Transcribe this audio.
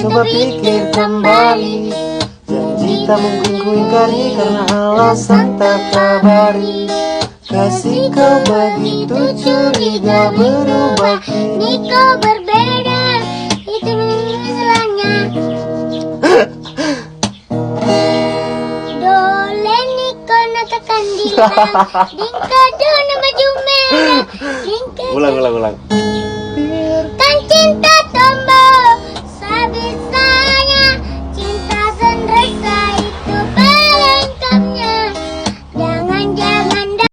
coba pikir kembali. Janji tak mungkin ku ingkari karena alasan tak kabari. Kasih kau begitu curiga berubah Ini kau berbeda, itu masalahnya. Dole niko nakakan dilan, dingka dona baju merah, dingka. Ulang.